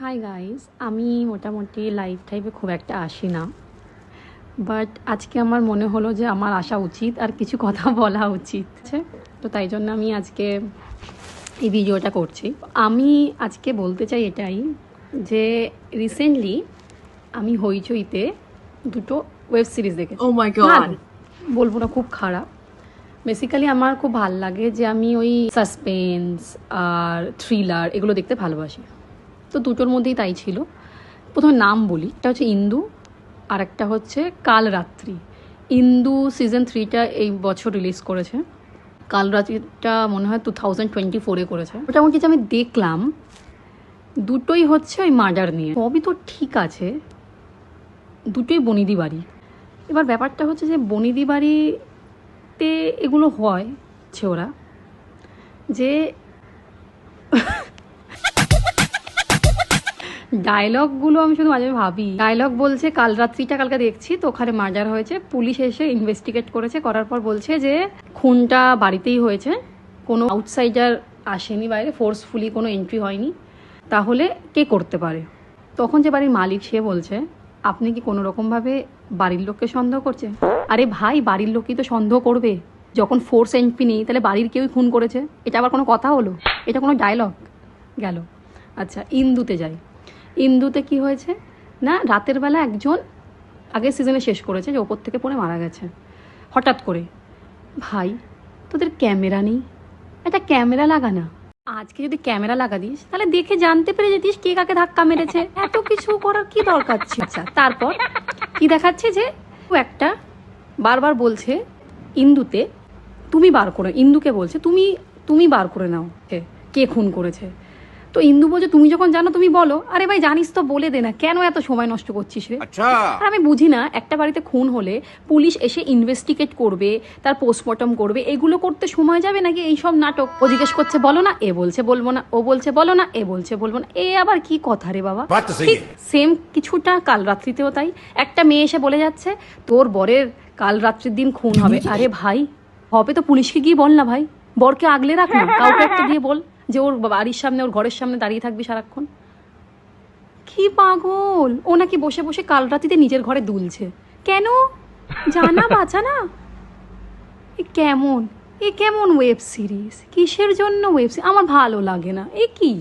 Hi guys, আমি মোটামুটি live টাইপে খুব একটা আসি না, বাট আজকে আমার মনে হলো যে আমার আসা উচিত আর কিছু কথা বলা উচিত। তো তাই জন্য আমি আজকে এই ভিডিওটা করছি। আমি আজকে বলতে চাই এটাই যে রিসেন্টলি আমি হইচইতে দুটো ওয়েব সিরিজ দেখেছি। Oh my God! বলবো না খুব খারাপ। বেসিক্যালি আমার খুব ভাল লাগে যে আমি ওই সাসপেন্স আর থ্রিলার এগুলো দেখতে ভালোবাসি। তো দুটোর মধ্যেই তাই ছিল। প্রথমে নাম বলি, একটা হচ্ছে ইন্দু আর একটা হচ্ছে কাল রাত্রি। ইন্দু সিজন 3টা এই বছর রিলিজ করেছে, কাল রাত্রিটা মনে হয় 2024-এ করেছে। মোটামুটি যে আমি দেখলাম দুটোই হচ্ছে ওই মার্ডার নিয়ে। সবই তো ঠিক আছে, দুটোই বনিদি বাড়ি। এবার ব্যাপারটা হচ্ছে যে বনিদি বাড়িতে এগুলো হয় ওরা যে ডায়লগগুলো আমি শুধু মাঝে ভাবি। ডায়লগ বলছে কাল রাত্রিটা কালকে দেখছি তো ওখানে মার্ডার হয়েছে, পুলিশ এসে ইনভেস্টিগেট করেছে, করার পর বলছে যে খুনটা বাড়িতেই হয়েছে, কোনো আউটসাইডার আসেনি বাইরে, ফোর্সফুলি কোনো এন্ট্রি হয়নি, তাহলে কে করতে পারে? তখন যে বাড়ির মালিক সে বলছে আপনি কি কোনো রকমভাবে বাড়ির লোককে সন্দেহ করছে? আরে ভাই, বাড়ির লোকই তো সন্দেহ করবে, যখন ফোর্স এন্ট্রি নেই তাহলে বাড়ির কেউই খুন করেছে। এটা আবার কোনো কথা হলো? এটা কোনো ডায়লগ গেল? আচ্ছা, ইন্দুতে যাই। ইন্দুতে কি হয়েছে না, রাতের বেলা একজন আগের সিজনে শেষ করেছে যে ওপর থেকে পড়ে মারা গেছে হঠাৎ করে। ভাই, তোদের ক্যামেরা নেই? একটা ক্যামেরা লাগা না। আজকে যদি ক্যামেরা লাগা দিস তাহলে দেখে জানতে পেরে যেতিস কে কাকে ধাক্কা মেরেছে। এত কিছু করার কি দরকার ছিল? আচ্ছা, তারপর কি দেখাচ্ছে যে ও একটা বারবার বলছে ইন্দুতে তুমি বার করে, ইন্দুকে বলছে তুমি বার করে নাও কে খুন করেছে। তো ইন্দু বলছে তুমি যখন জানো তুমি বলো। আরে ভাই, জানিস তো বলে দে না, কেন এত সময় নষ্ট করছিস রে? আচ্ছা, আর আমি বুঝি না, একটা বাড়িতে খুন হলে পুলিশ এসে ইনভেস্টিগেট করবে, তার পোস্টমর্টম করবে, এগুলো করতে সময় যাবে নাকি? এই সব নাটক। ও জিজ্ঞেস করছে বলো না, এ বলছে বলবো না, ও বলছে বলো না, এ বলছে বলবো না। এ আবার কি কথা রে বাবা? ঠিক সেম কিছুটা কাল রাত্রিতেও তাই। একটা মেয়ে এসে বলে যাচ্ছে তোর বরের কাল রাত্রির দিন খুন হবে। আরে ভাই, হবে তো পুলিশকে গিয়ে বল না ভাই, বরকে আগলে রাখ না, কাউকে একটা দিয়ে বল যে ওর বাড়ির সামনে, ওর ঘরের সামনে দাঁড়িয়ে থাকবি সারাক্ষণ। কি পাগল! ও নাকি বসে বসে কাল রাতিতে নিজের ঘরে দুলছে। কেন? জানা বাঁচা না। এ কেমন ওয়েব সিরিজ? কিসের জন্য ওয়েব সিরিজ? আমার ভালো লাগে না। এ কি?